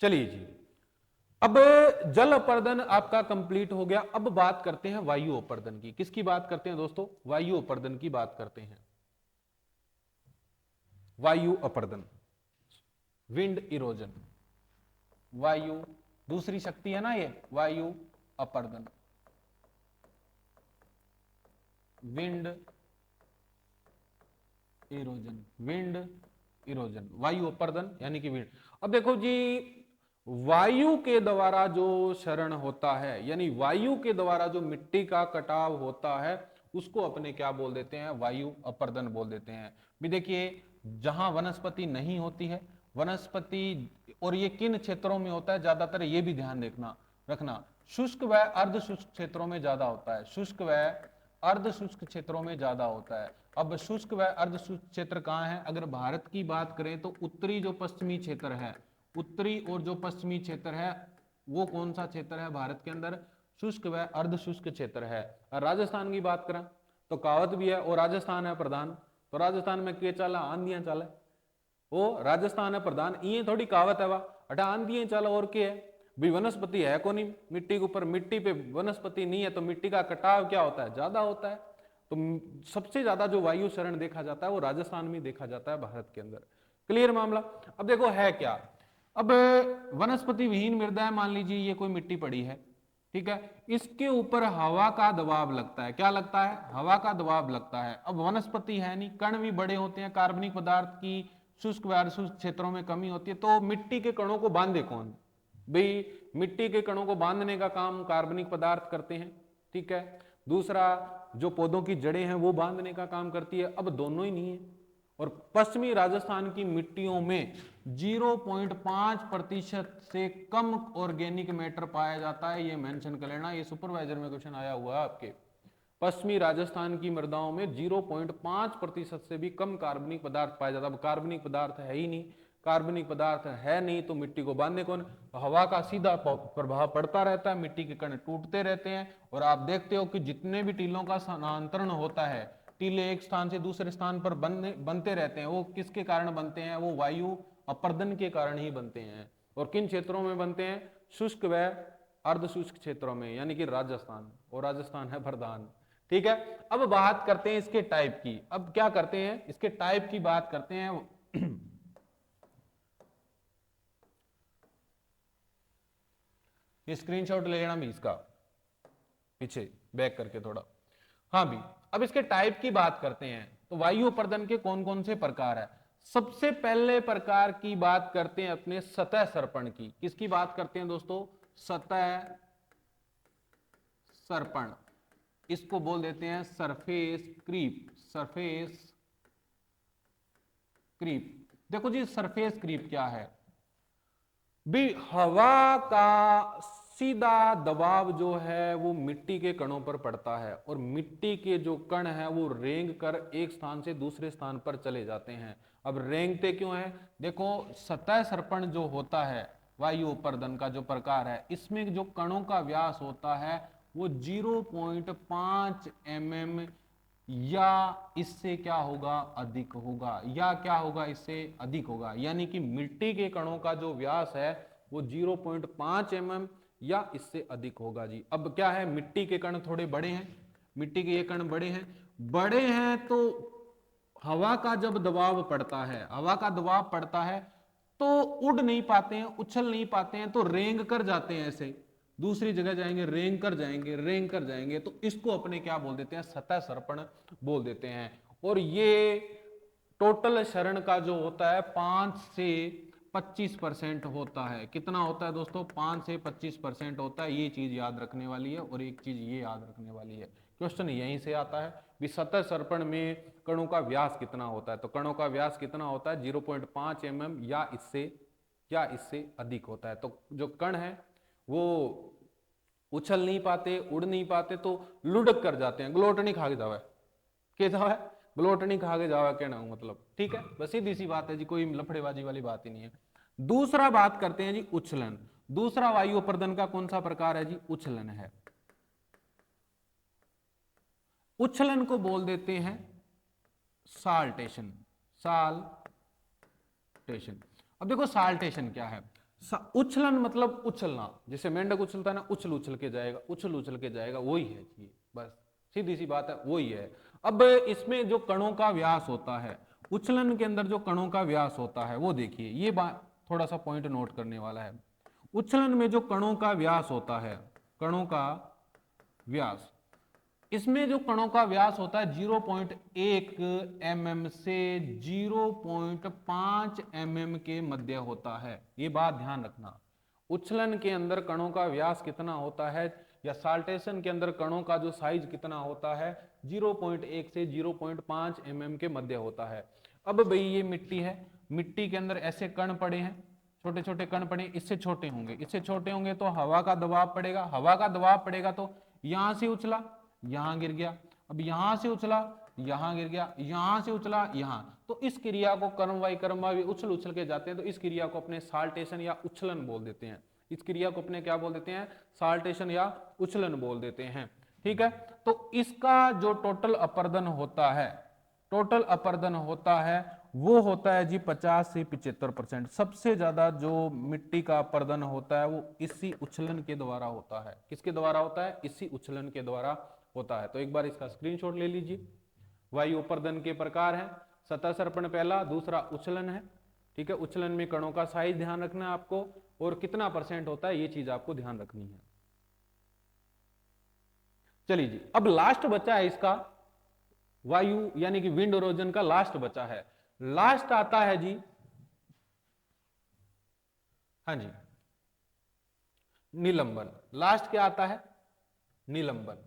Speaker 1: चलिए जी, अब जल अपर्दन आपका कंप्लीट हो गया। अब बात करते हैं वायु अपर्दन की। किसकी बात करते हैं दोस्तों? वायु अपर्दन की बात करते हैं। वायु अपर्दन, विंड इरोजन, वायु दूसरी शक्ति है ना ये, वायु अपर्दन, विंड इरोजन, विंड इरोजन, वायु अपर्दन यानी कि विंड। अब देखो जी, वायु के द्वारा जो क्षरण होता है, यानी वायु के द्वारा जो मिट्टी का कटाव होता है, उसको अपने क्या बोल देते हैं? वायु अपर्दन बोल देते हैं। भी देखिए, जहां वनस्पति नहीं होती है, वनस्पति, और ये किन क्षेत्रों में होता है ज्यादातर, ये भी ध्यान रखना, शुष्क व अर्ध शुष्क क्षेत्रों में ज्यादा होता है। शुष्क व अर्ध शुष्क क्षेत्रों में ज्यादा होता है। अब शुष्क व अर्ध शुष्क क्षेत्र कहाँ है? अगर भारत की बात करें तो उत्तरी जो पश्चिमी क्षेत्र है, उत्तरी और जो पश्चिमी क्षेत्र है, वो कौन सा क्षेत्र है भारत के अंदर? शुष्क व अर्ध शुष्क क्षेत्र है। और राजस्थान की बात करें तो कहावत भी है, और राजस्थान है प्रधान। तो राजस्थान में के चाला? आंधियां चाले। वो राजस्थान है प्रधान, ये थोड़ी कहावत है, वाह अटा आंधियां चाला और क्या है भी? वनस्पति है को नहीं मिट्टी के ऊपर, मिट्टी पे वनस्पति नहीं है, तो मिट्टी का कटाव क्या होता है? ज्यादा होता है। तो सबसे ज्यादा जो वायु शरण देखा जाता है वो राजस्थान में देखा जाता है भारत के अंदर। क्लियर मामला? अब देखो है क्या, अब वनस्पति विहीन मृदा है, मान लीजिए ये कोई मिट्टी पड़ी है, ठीक है, इसके ऊपर हवा का दबाव लगता है। क्या लगता है? हवा का दबाव लगता है। अब वनस्पति है नहीं, कण भी बड़े होते हैं, कार्बनिक पदार्थ की शुष्क व अर्धशुष्क क्षेत्रों में कमी होती है, तो मिट्टी के कणों को बांधे कौन? भाई मिट्टी के कणों को बांधने का काम कार्बनिक पदार्थ करते हैं, ठीक है। दूसरा, जो पौधों की जड़ें हैं वो बांधने का काम करती है। अब दोनों ही नहीं है, और पश्चिमी राजस्थान की मिट्टियों में 0.5% से कम ऑर्गेनिक मैटर पाया जाता है। ये मेंशन कर लेना, ये सुपरवाइजर में क्वेश्चन आया हुआ है आपके। पश्चिमी राजस्थान की मृदाओं में 0.5% से भी कम कार्बनिक पदार्थ पाया जाता है। अब कार्बनिक पदार्थ है ही नहीं, कार्बनिक पदार्थ है नहीं तो मिट्टी को बांधने कौन? हवा का सीधा प्रभाव पड़ता रहता है, मिट्टी के कण टूटते रहते हैं। और आप देखते हो कि जितने भी टीलों का स्थानांतरण होता है, टीले एक स्थान से दूसरे स्थान पर बनते रहते हैं, वो किसके कारण बनते हैं? वो वायु अपर्दन के कारण ही बनते हैं। और किन क्षेत्रों में बनते हैं? शुष्क व अर्धशुष्क क्षेत्रों में, यानी कि राजस्थान, और राजस्थान है प्रधान, ठीक है। अब बात करते हैं इसके टाइप की। अब क्या करते हैं, इसके टाइप की बात करते हैं। ये स्क्रीनशॉट ले लेना भी इसका, पीछे बैक करके थोड़ा। हाँ भी, अब इसके टाइप की बात करते हैं। तो वायु अपर्दन के कौन कौन से प्रकार है? सबसे पहले प्रकार की बात करते हैं अपने सतह सर्पण की। किसकी बात करते हैं दोस्तों? सतह सर्पण, इसको बोल देते हैं सरफेस क्रीप। सरफेस क्रीप, देखो जी सरफेस क्रीप क्या है भी? हवा का सीधा दबाव जो है वो मिट्टी के कणों पर पड़ता है, और मिट्टी के जो कण है वो रेंग कर एक स्थान से दूसरे स्थान पर चले जाते हैं। अब रेंगते क्यों है? देखो, सतह सर्पण जो होता है, वायु अपर्दन का जो प्रकार है, इसमें जो कणों का व्यास होता है वो 0.5 mm या इससे क्या होगा? अधिक होगा। या क्या होगा? इससे अधिक होगा। यानी कि मिट्टी के कणों का जो व्यास है वो 0.5 mm या इससे अधिक होगा जी। अब क्या है, मिट्टी के कण थोड़े बड़े हैं, मिट्टी के ये कण बड़े हैं तो हवा का जब दबाव पड़ता है, हवा का दबाव पड़ता है तो उड़ नहीं पाते हैं, उछल नहीं पाते हैं, तो रेंग कर जाते हैं, ऐसे दूसरी जगह जाएंगे, रेंग कर जाएंगे, रेंग कर जाएंगे। तो इसको अपने क्या बोल देते हैं? सतह सर्पण बोल देते हैं। और ये टोटल क्षरण का जो होता है 5 से 25% होता है। कितना होता है दोस्तों? 5 से 25% होता है। ये चीज याद रखने वाली है और एक चीज ये याद रखने वाली है, क्वेश्चन यहीं से आता है भी सतह सर्पण में कणों का व्यास कितना होता है। तो कणों का व्यास कितना होता है? 0.5 mm या इससे अधिक होता है। तो जो कण है वो उछल नहीं पाते, उड़ नहीं पाते, तो लुढ़क कर जाते हैं, ग्लोटनी खा के जावे के जावे ग्लोटनी खा के जावा कहना मतलब। ठीक है, बस सीधी सी बात है जी, कोई लफड़ेबाजी वाली बात ही नहीं है। दूसरा बात करते हैं जी उछलन। दूसरा वायु अपर्दन का कौन सा प्रकार है जी? उछलन है। उछलन को बोल देते हैं साल्टेशन। साल्टेशन। अब देखो साल्टेशन क्या है? उछलन मतलब उछलना, जैसे मेंढक उछलता है ना, उछल उछल के जाएगा, उछल उछल के जाएगा, वही है जी, बस सीधी सी बात है, वही है। अब इसमें जो कणों का व्यास होता है, उछलन के अंदर जो कणों का व्यास होता है, वो देखिए, ये बात थोड़ा सा पॉइंट नोट करने वाला है। उछलन में जो कणों का व्यास होता है, कणों का व्यास, इसमें जो कणों का व्यास होता है 0.1 mm से 0.5 mm के मध्य होता है। ये बात ध्यान रखना। उछलन के अंदर कणों का व्यास कितना होता है, या साल्टेशन के अंदर कणों का जो साइज कितना होता है, 0.1 से 0.5 mm के मध्य होता है। अब भाई ये मिट्टी है, मिट्टी के अंदर ऐसे कण पड़े हैं, छोटे छोटे कण पड़े, इससे छोटे होंगे, इससे छोटे होंगे तो हवा का दबाव पड़ेगा, हवा का दबाव पड़ेगा तो यहां से उछला, यहां गिर गया, अब यहां से उछला, यहां गिर गया, यहां से उछला, यहां, तो इस क्रिया को कर्मवाई उछल उछल के जाते हैं, तो इस क्रिया को अपने साल्टेशन या उछलन बोल देते हैं। इस क्रिया को अपने क्या बोल देते हैं? साल्टेशन या उछलन बोल देते हैं। ठीक है, तो इसका जो टोटल अपर्दन होता है, टोटल अपर्दन होता है वो होता है जी 50 से 75%। सबसे ज्यादा जो मिट्टी का अपर्दन होता है वो इसी उछलन के द्वारा होता है। किसके द्वारा होता है? इसी उछलन के द्वारा होता है। तो एक बार इसका स्क्रीनशॉट ले लीजिए। वायु अपर्दन के प्रकार है, सतह सर्पण पहला, दूसरा उछलन है। ठीक है, उछलन में कणों का साइज ध्यान रखना है आपको, और कितना % होता है ये चीज आपको ध्यान रखनी है। चलिए जी, अब लास्ट बचा है इसका वायु यानी कि विंड इरोजन का लास्ट बचा है। लास्ट आता है जी, हाँ जी, निलंबन। लास्ट क्या आता है? निलंबन।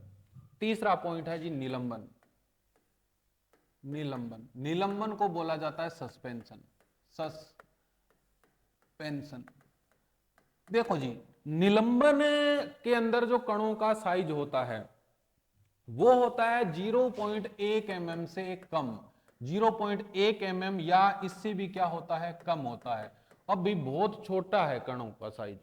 Speaker 1: तीसरा पॉइंट है जी निलंबन। निलंबन, निलंबन को बोला जाता है सस्पेंशन। सस्पेंशन। देखो जी, निलंबन के अंदर जो कणों का साइज होता है वो होता है 0.1 mm से कम, 0.1 mm या इससे भी क्या होता है? कम होता है। अब भी बहुत छोटा है कणों का साइज,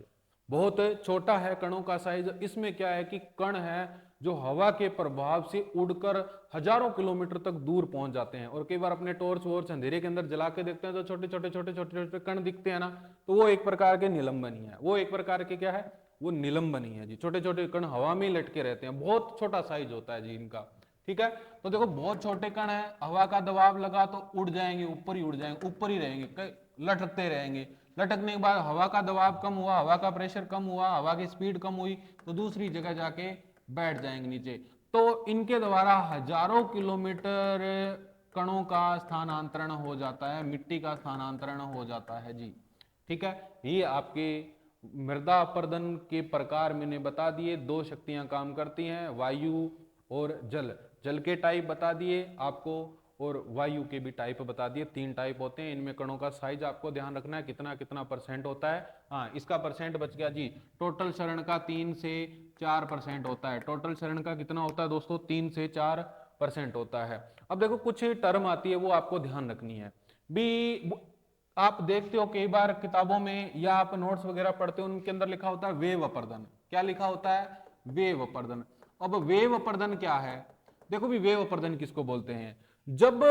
Speaker 1: बहुत छोटा है कणों का साइज। इसमें क्या है कि कण है जो हवा के प्रभाव से उड़कर हजारों किलोमीटर तक दूर पहुंच जाते हैं, और कई बार अपने टॉर्च वॉर्च अंधेरे के अंदर जला के देखते हैं तो छोटे छोटे छोटे छोटे छोटे कण दिखते हैं ना, तो वो एक प्रकार के निलंबन ही है। वो एक प्रकार के क्या है? वो निलंबन ही है जी। छोटे छोटे कण हवा में लटके रहते हैं, बहुत छोटा साइज होता है जी इनका। ठीक है, तो देखो बहुत छोटे कण है, हवा का दबाव लगा तो उड़ जाएंगे, ऊपर ही उड़ जाएंगे, ऊपर ही रहेंगे, लटकते रहेंगे। लटकने के बाद हवा का दबाव कम हुआ, हवा का प्रेशर कम हुआ, हवा की स्पीड कम हुई, तो दूसरी जगह जाके बैठ जाएंगे नीचे। तो इनके द्वारा हजारों किलोमीटर कणों का स्थानांतरण हो जाता है, मिट्टी का स्थानांतरण हो जाता है जी। ठीक है, ये आपके मृदा अपर्दन के प्रकार मैंने बता दिए। दो शक्तियां काम करती हैं, वायु और जल। जल के टाइप बता दिए आपको, और वायु के भी टाइप बता दिए। 3 टाइप होते हैं। इनमें कणों का साइज आपको ध्यान रखना है, कितना कितना % होता है। हाँ, इसका % बच गया जी। टोटल क्षरण का 3 से 4% होता है। टोटल क्षरण का कितना होता है दोस्तों? 3 से 4% होता है। अब देखो कुछ टर्म आती है वो आपको ध्यान रखनी है भी। आप देखते हो कई बार किताबों में या आप नोट्स वगैरह पढ़ते हो, उनके अंदर लिखा होता है वेव अपर्दन। क्या लिखा होता है? वेव अपर्दन। अब वेव अपर्दन क्या है? देखो भी, वेव अपर्दन किसको बोलते हैं? जब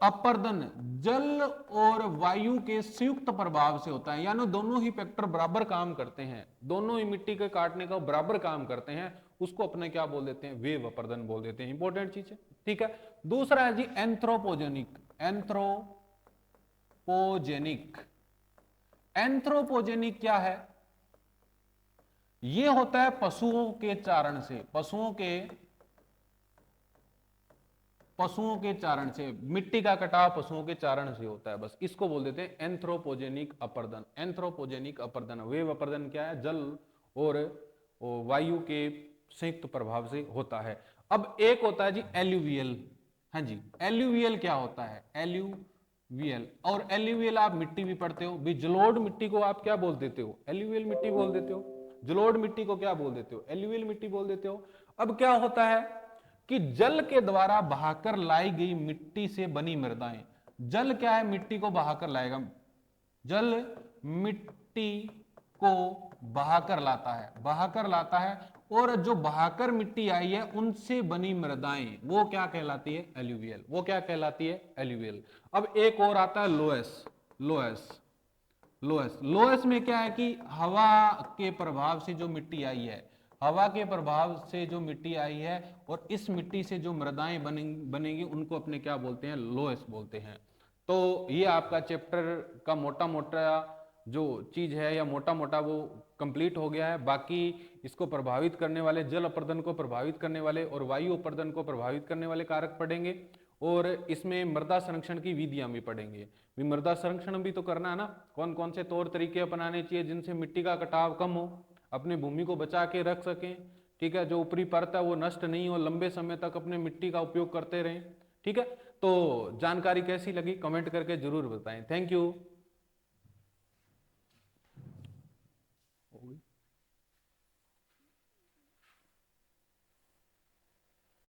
Speaker 1: अपर्दन जल और वायु के संयुक्त प्रभाव से होता है, यानी दोनों ही फैक्टर बराबर काम करते हैं, दोनों ही मिट्टी के काटने का बराबर काम करते हैं, उसको अपने क्या बोल देते हैं? वेव अपर्दन बोल देते हैं। इंपॉर्टेंट चीज है। ठीक है, दूसरा है जी एंथ्रोपोजेनिक। एंथ्रोपोजेनिक। एंथ्रोपोजेनिक क्या है? यह होता है पशुओं के चारण से, पशुओं के पशुओं के चारण से, मिट्टी का कटाव पशुओं के चारण से होता है, बस इसको बोल देते हैं एंथ्रोपोजेनिक अपरदन। एंथ्रोपोजेनिक अपरदन, वेव अपरदन क्या है, जल और वायु के संयुक्त प्रभाव से होता है। अब एक होता है जी एल्यूवियल। हाँ जी, एल्यूवियल क्या होता है, एल्यूवियल, और एल्यूवियल आप मिट्टी भी पढ़ते हो भी, जलोढ़ मिट्टी को आप क्या बोल देते हो, एल्यूवियल मिट्टी बोल देते हो। जलोढ़ मिट्टी को क्या बोल देते हो, एल्यूवियल मिट्टी बोल देते हो। अब क्या होता है कि जल के द्वारा बहाकर लाई गई मिट्टी से बनी मृदाएं, जल क्या है, मिट्टी को बहाकर लाएगा, जल मिट्टी को बहाकर लाता है, बहाकर लाता है, और जो बहाकर मिट्टी आई है उनसे बनी मृदाएं वो क्या कहलाती है, एल्यूवियल, वो क्या कहलाती है, एल्यूवियल। अब एक और आता है लोएस। लोएस, लोएस, लोएस में क्या है कि हवा के प्रभाव से जो मिट्टी आई है, हवा के प्रभाव से जो मिट्टी आई है, और इस मिट्टी से जो मृदाएं बनेंगी उनको अपने क्या बोलते हैं, लोएस बोलते हैं। तो ये आपका चैप्टर का मोटा मोटा जो चीज है या मोटा मोटा वो कंप्लीट हो गया है। बाकी इसको प्रभावित करने वाले, जल अपर्दन को प्रभावित करने वाले और वायु अपर्दन को प्रभावित करने वाले कारक पढ़ेंगे, और इसमें मृदा संरक्षण की विधियां भी पढ़ेंगे। मृदा संरक्षण भी तो करना है ना, कौन कौन से तौर तरीके अपनाने चाहिए जिनसे मिट्टी का कटाव कम हो, अपने भूमि को बचा के रख सकें, ठीक है, जो ऊपरी परत है वो नष्ट नहीं हो, लंबे समय तक अपने मिट्टी का उपयोग करते रहें। ठीक है, तो जानकारी कैसी लगी कमेंट करके जरूर बताएं। Thank you.